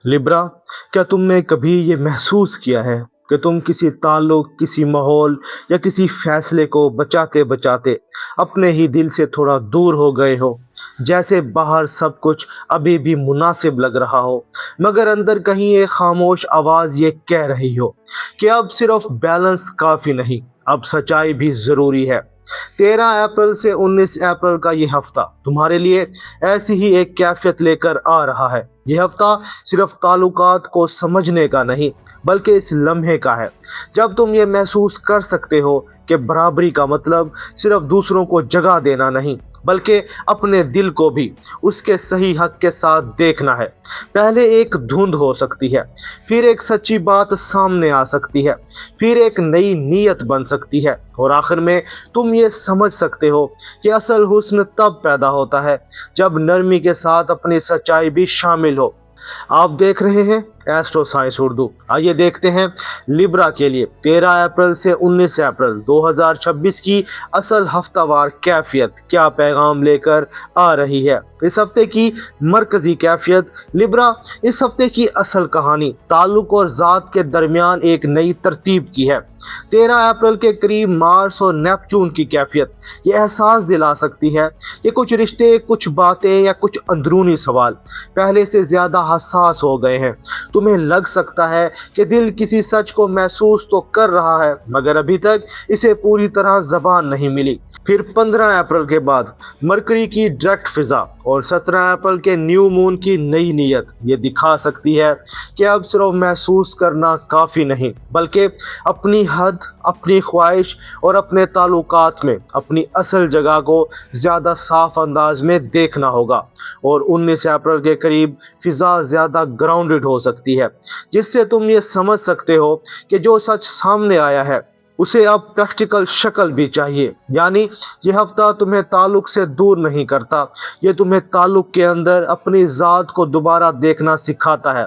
Libra, क्या तुमने कभी ये महसूस किया है कि तुम किसी ताल्लुक, किसी माहौल या किसी फैसले को बचाते बचाते अपने ही दिल से थोड़ा दूर हो गए हो? जैसे बाहर सब कुछ अभी भी मुनासिब लग रहा हो, मगर अंदर कहीं एक खामोश आवाज़ ये कह रही हो कि अब सिर्फ बैलेंस काफ़ी नहीं, अब सच्चाई भी ज़रूरी है। 13 अप्रैल से 19 अप्रैल का ये हफ्ता तुम्हारे लिए ऐसी ही एक कैफियत लेकर आ रहा है। ये हफ्ता सिर्फ ताल्लुकात को समझने का नहीं, बल्कि इस लम्हे का है जब तुम ये महसूस कर सकते हो कि बराबरी का मतलब सिर्फ दूसरों को जगह देना नहीं, बल्कि अपने दिल को भी उसके सही हक के साथ देखना है। पहले एक धुंध हो सकती है, फिर एक सच्ची बात सामने आ सकती है, फिर एक नई नीयत बन सकती है, और आखिर में तुम ये समझ सकते हो कि असल हुस्न तब पैदा होता है जब नरमी के साथ अपनी सच्चाई भी शामिल हो। आप देख रहे हैं एस्ट्रो साइंस उर्दू। आइए देखते हैं लिब्रा के लिए 13 अप्रैल से 19 अप्रैल 2026 की असल हफ्तावार कैफियत क्या पैगाम लेकर आ रही है। इस हफ्ते की मरकजी कैफियत लिब्रा, इस हफ्ते की असल कहानी ताल्लुक और ज़ात के दरमियान एक नई तरतीब की है। 13 अप्रैल के करीब मार्स और नेपच्यून की कैफियत ये एहसास दिला सकती है कि कुछ रिश्ते, कुछ बातें या कुछ अंदरूनी सवाल पहले से ज़्यादा हसास हो गए हैं। तुम्हें लग सकता है कि दिल किसी सच को महसूस तो कर रहा है, मगर अभी तक इसे पूरी तरह जबान नहीं मिली। फिर 15 अप्रैल के बाद मरकरी की डायरेक्ट फिजा और 17 अप्रैल के न्यू मून की नई नीयत ये दिखा सकती है कि अब सिर्फ महसूस करना काफ़ी नहीं, बल्कि अपनी हद, अपनी ख्वाहिश और अपने ताल्लुकात में अपनी असल जगह को ज़्यादा साफ अंदाज में देखना होगा। और 19 अप्रैल के करीब फिजा ज़्यादा ग्राउंडेड हो सकती है, जिससे तुम ये समझ सकते हो कि जो सच सामने आया है उसे अब प्रैक्टिकल शक्ल भी चाहिए। यानी ये हफ्ता तुम्हें ताल्लुक से दूर नहीं करता, ये तुम्हें ताल्लुक के अंदर अपनी ज़ात को दोबारा देखना सिखाता है।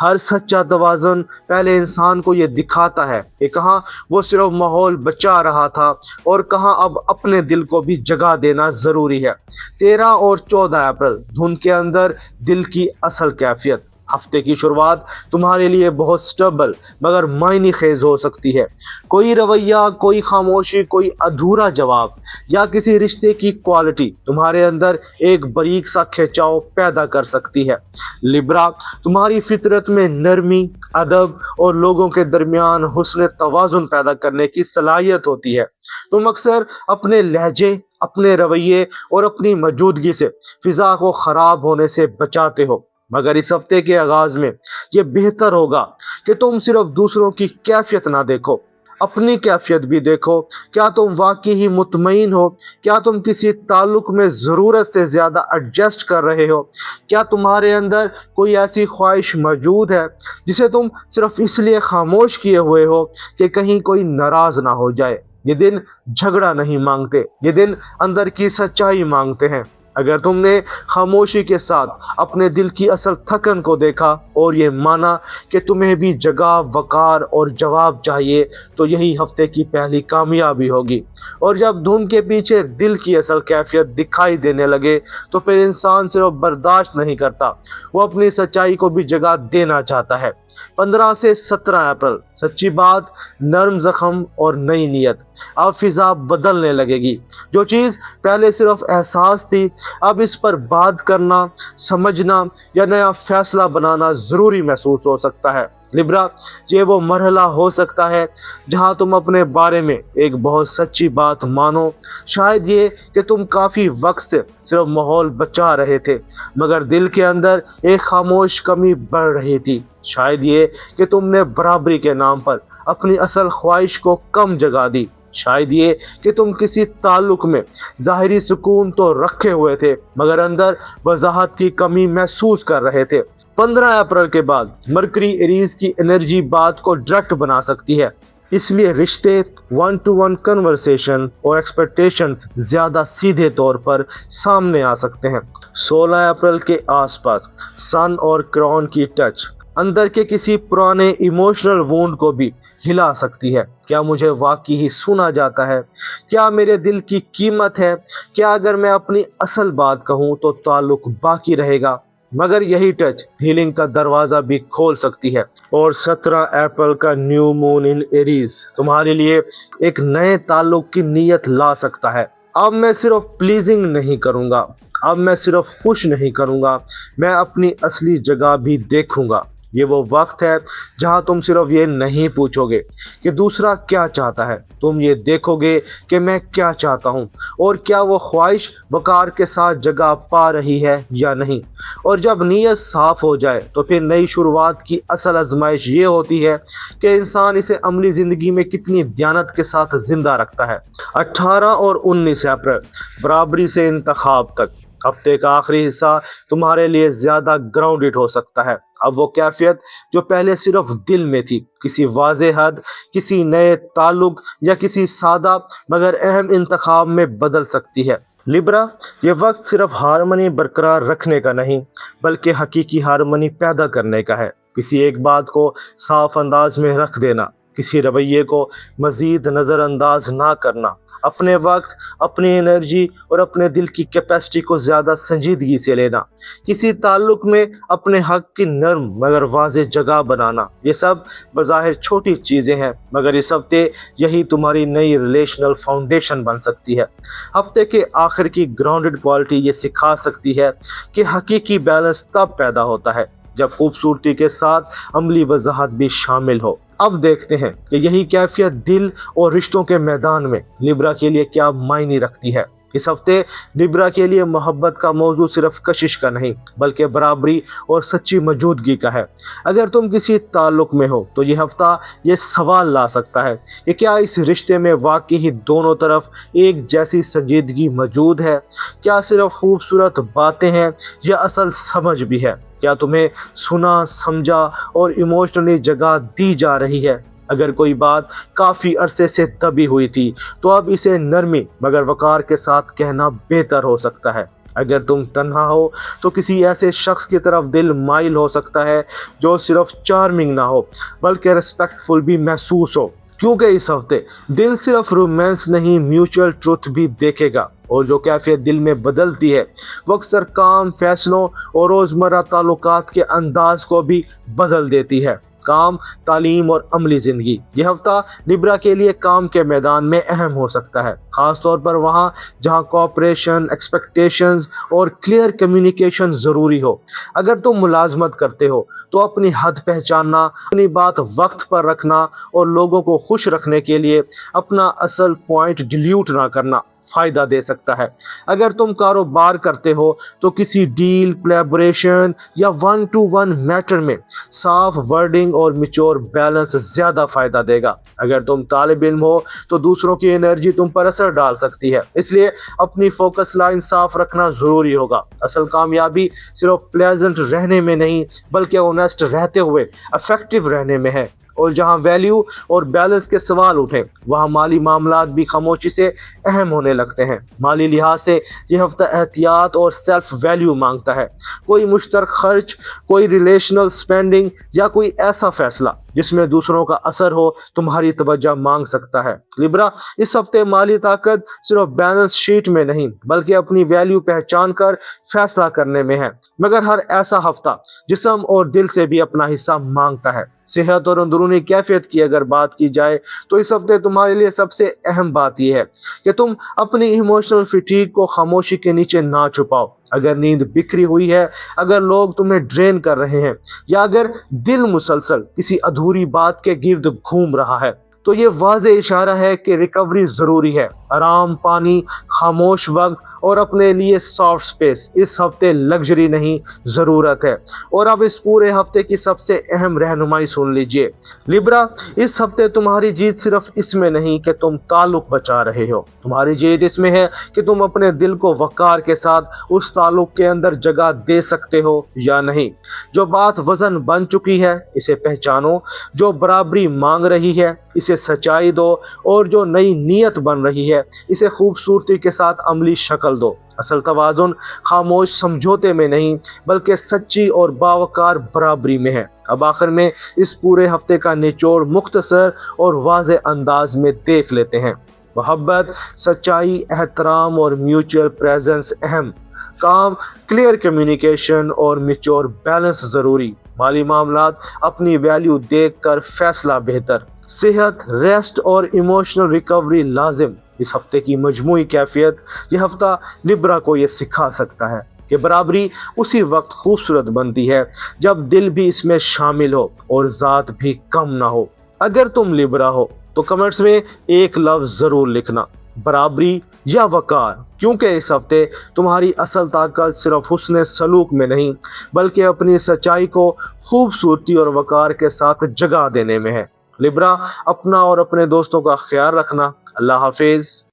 हर सच्चा तवाज़ुन पहले इंसान को ये दिखाता है कि कहाँ वो सिर्फ माहौल बचा रहा था और कहाँ अब अपने दिल को भी जगह देना ज़रूरी है। 13 और 14 अप्रैल धुन के अंदर दिल की असल कैफियत। हफ्ते की शुरुआत तुम्हारे लिए बहुत स्टेबल मगर मायने खेज हो सकती है। कोई रवैया, कोई खामोशी, कोई अधूरा जवाब या किसी रिश्ते की क्वालिटी तुम्हारे अंदर एक बारीक सा खिंचाव पैदा कर सकती है। लिब्रा, तुम्हारी फितरत में नरमी, अदब और लोगों के दरमियान हुस्न तवाज़ुन पैदा करने की सलाहियत होती है। तुम अक्सर अपने लहजे, अपने रवैये और अपनी मौजूदगी से फिजा को ख़राब होने से बचाते हो, मगर इस हफ्ते के आगाज में ये बेहतर होगा कि तुम सिर्फ दूसरों की कैफियत ना देखो, अपनी कैफियत भी देखो। क्या तुम वाकई ही मुतमईन हो? क्या तुम किसी ताल्लुक में ज़रूरत से ज़्यादा एडजस्ट कर रहे हो? क्या तुम्हारे अंदर कोई ऐसी ख्वाहिश मौजूद है जिसे तुम सिर्फ इसलिए खामोश किए हुए हो कि कहीं कोई नाराज़ ना हो जाए? ये दिन झगड़ा नहीं मांगते, ये दिन अंदर की सच्चाई मांगते हैं। अगर तुमने खामोशी के साथ अपने दिल की असल थकन को देखा और ये माना कि तुम्हें भी जगह, वकार और जवाब चाहिए, तो यही हफ्ते की पहली कामयाबी होगी। और जब धुन के पीछे दिल की असल कैफियत दिखाई देने लगे, तो फिर इंसान सिर्फ बर्दाश्त नहीं करता, वो अपनी सच्चाई को भी जगह देना चाहता है। 15 से 17 अप्रैल सच्ची बात, नरम जख्म और नई नीयत। अब फिजा बदलने लगेगी। जो चीज़ पहले सिर्फ एहसास थी, अब इस पर बात करना, समझना या नया फैसला बनाना ज़रूरी महसूस हो सकता है। लिब्रा, ये वो मरहला हो सकता है जहां तुम अपने बारे में एक बहुत सच्ची बात मानो। शायद ये कि तुम काफ़ी वक्त से सिर्फ माहौल बचा रहे थे, मगर दिल के अंदर एक खामोश कमी बढ़ रही थी। शायद ये कि तुमने बराबरी के नाम पर अपनी असल ख्वाहिश को कम जगह दी। शायद ये कि तुम किसी ताल्लुक में ज़ाहिरी सुकून तो रखे हुए थे, मगर अंदर वजाहत की कमी महसूस कर रहे थे। 15 अप्रैल के बाद मरकरी एरीज की एनर्जी बात को डायरेक्ट बना सकती है, इसलिए रिश्ते, वन टू वन कन्वर्सेशन और एक्सपेक्टेशंस ज़्यादा सीधे तौर पर सामने आ सकते हैं। 16 अप्रैल के आसपास सन और क्रॉन की टच अंदर के किसी पुराने इमोशनल वुंड को भी हिला सकती है। क्या मुझे वाकई ही सुना जाता है? क्या मेरे दिल की कीमत है? क्या अगर मैं अपनी असल बात कहूँ तो ताल्लुक बाकी रहेगा? मगर यही टच हीलिंग का दरवाजा भी खोल सकती है। और 17 अप्रैल का न्यू मून इन एरीज तुम्हारे लिए एक नए ताल्लुक की नीयत ला सकता है। अब मैं सिर्फ प्लीजिंग नहीं करूँगा, अब मैं सिर्फ खुश नहीं करूँगा, मैं अपनी असली जगह भी देखूँगा। ये वो वक्त है जहाँ तुम सिर्फ ये नहीं पूछोगे कि दूसरा क्या चाहता है, तुम ये देखोगे कि मैं क्या चाहता हूँ और क्या वो ख्वाहिश वकार के साथ जगह पा रही है या नहीं। और जब नीयत साफ हो जाए तो फिर नई शुरुआत की असल आजमाइश ये होती है कि इंसान इसे अमली ज़िंदगी में कितनी दयानत के साथ ज़िंदा रखता है। 18 और 19 अप्रैल बराबरी से इंतखाब तक हफ्ते का आखिरी हिस्सा तुम्हारे लिए ज़्यादा ग्राउंडेड हो सकता है। अब वो कैफियत जो पहले सिर्फ दिल में थी, किसी वाज़े हद, किसी नए ताल्लुक या किसी सादा मगर अहम इंतखाब में बदल सकती है। लिब्रा, ये वक्त सिर्फ हारमनी बरकरार रखने का नहीं बल्कि हकीकी हारमनी पैदा करने का है। किसी एक बात को साफ अंदाज में रख देना, किसी रवैये को मज़ीद नज़रअंदाज ना करना, अपने वक्त, अपनी एनर्जी और अपने दिल की कैपेसिटी को ज़्यादा संजीदगी से लेना, किसी ताल्लुक में अपने हक की नरम मगर वाज़ेह जगह बनाना, ये सब बज़ाहिर छोटी चीज़ें हैं मगर इस हफ्ते यही तुम्हारी नई रिलेशनल फाउंडेशन बन सकती है। हफ्ते के आखिर की ग्राउंडेड क्वालिटी ये सिखा सकती है कि हकीकी बैलेंस तब पैदा होता है जब खूबसूरती के साथ अमली वजाहत भी शामिल हो। अब देखते हैं कि यही कैफियत दिल और रिश्तों के मैदान में लिब्रा के लिए क्या मायने रखती है। इस हफ्ते लिब्रा के लिए मोहब्बत का मौजू सिर्फ कशिश का नहीं बल्कि बराबरी और सच्ची मौजूदगी का है। अगर तुम किसी ताल्लुक में हो तो ये हफ्ता ये सवाल ला सकता है कि क्या इस रिश्ते में वाकई ही दोनों तरफ एक जैसी संजीदगी मौजूद है, क्या सिर्फ खूबसूरत बातें हैं या असल समझ भी है, क्या तुम्हें सुना, समझा और इमोशनली जगह दी जा रही है। अगर कोई बात काफ़ी अरसे से दबी हुई थी तो अब इसे नरमी मगर वकार के साथ कहना बेहतर हो सकता है। अगर तुम तन्हा हो तो किसी ऐसे शख्स की तरफ दिल माइल हो सकता है जो सिर्फ चार्मिंग ना हो बल्कि रिस्पेक्टफुल भी महसूस हो, क्योंकि इस हफ्ते दिल सिर्फ रोमांस नहीं म्यूचुअल ट्रुथ भी देखेगा। और जो कैफियत दिल में बदलती है वो अक्सर काम, फैसलों और रोज़मर्रा ताल्लुकात के अंदाज को भी बदल देती है। काम, तालीम और अमली ज़िंदगी, यह हफ्ता लिब्रा के लिए काम के मैदान में अहम हो सकता है, ख़ास तौर पर वहाँ जहाँ कोऑपरेशन, एक्सपेक्टेशंस और क्लियर कम्युनिकेशन ज़रूरी हो। अगर तुम मुलाजमत करते हो तो अपनी हद पहचानना, अपनी बात वक्त पर रखना और लोगों को खुश रखने के लिए अपना असल पॉइंट डिल्यूट ना करना फ़ायदा दे सकता है। अगर तुम कारोबार करते हो तो किसी डील, कोलैबोरेशन या 1-to-1 मैटर में साफ वर्डिंग और मैच्योर बैलेंस ज़्यादा फ़ायदा देगा। अगर तुम तालिब इल्म हो तो दूसरों की एनर्जी तुम पर असर डाल सकती है, इसलिए अपनी फोकस लाइन साफ रखना ज़रूरी होगा। असल कामयाबी सिर्फ प्लेजेंट रहने में नहीं बल्कि ऑनेस्ट रहते हुए इफेक्टिव रहने में है। और जहां वैल्यू और बैलेंस के सवाल उठे वहां माली मामलात भी खामोशी से अहम होने लगते हैं। माली लिहाज से यह हफ्ता एहतियात और सेल्फ वैल्यू मांगता है। कोई मुश्तरक खर्च, कोई रिलेशनल स्पेंडिंग या कोई ऐसा फैसला जिसमें दूसरों का असर हो तुम्हारी तवज्जो मांग सकता है। लिब्रा, इस हफ्ते माली ताकत सिर्फ बैलेंस शीट में नहीं बल्कि अपनी वैल्यू पहचान कर फैसला करने में है। मगर हर ऐसा हफ्ता जिस्म और दिल से भी अपना हिस्सा मांगता है। सेहत और अंदरूनी कैफियत की अगर बात की जाए तो इस हफ्ते तुम्हारे लिए सबसे अहम बात यह है कि तुम अपनी इमोशनल फिटीग को खामोशी के नीचे ना छुपाओ। अगर नींद बिखरी हुई है, अगर लोग तुम्हें ड्रेन कर रहे हैं या अगर दिल मुसलसल किसी अधूरी बात के गिर्द घूम रहा है तो ये वाज़े इशारा है कि रिकवरी ज़रूरी है। आराम, पानी, खामोश वक्त और अपने लिए सॉफ्ट स्पेस इस हफ्ते लग्जरी नहीं ज़रूरत है। और अब इस पूरे हफ्ते की सबसे अहम रहनुमाई सुन लीजिए। लिब्रा, इस हफ्ते तुम्हारी जीत सिर्फ इसमें नहीं कि तुम ताल्लुक बचा रहे हो, तुम्हारी जीत इसमें है कि तुम अपने दिल को वक़ार के साथ उस ताल्लुक के अंदर जगह दे सकते हो या नहीं। जो बात वजन बन चुकी है इसे पहचानो, जो बराबरी मांग रही है इसे सच्चाई दो और जो नई नीयत बन रही है इसे खूबसूरती के साथ अमली शक्ल दो। असल तवाज़ुन खामोश समझौते में नहीं बल्कि सच्ची और बावकार बराबरी में है। अब आखिर में इस पूरे हफ्ते का निचोड़ मुख्तसर और वाज़े अंदाज में देख लेते हैं। मोहब्बत, सच्चाई, एहतराम और म्यूचुअल प्रेजेंस अहम, کام، کلیئر کمیونیکیشن اور میچور بیلنس ضروری، مالی معاملات اپنی ویلیو دیکھ کر فیصلہ بہتر، صحت، ریسٹ اور ایموشنل ریکوری لازم۔ اس ہفتے کی مجموعی کیفیت، یہ ہفتہ لبرا کو یہ سکھا سکتا ہے کہ برابری اسی وقت خوبصورت بنتی ہے جب دل بھی اس میں شامل ہو اور ذات بھی کم نہ ہو۔ اگر تم لبرا ہو تو کمنٹس میں ایک لفظ ضرور لکھنا، برابری یا وقار، کیونکہ اس ہفتے تمہاری اصل طاقت صرف حسن سلوک میں نہیں بلکہ اپنی سچائی کو خوبصورتی اور وقار کے ساتھ جگہ دینے میں ہے۔ لبرا، اپنا اور اپنے دوستوں کا خیال رکھنا۔ اللہ حافظ۔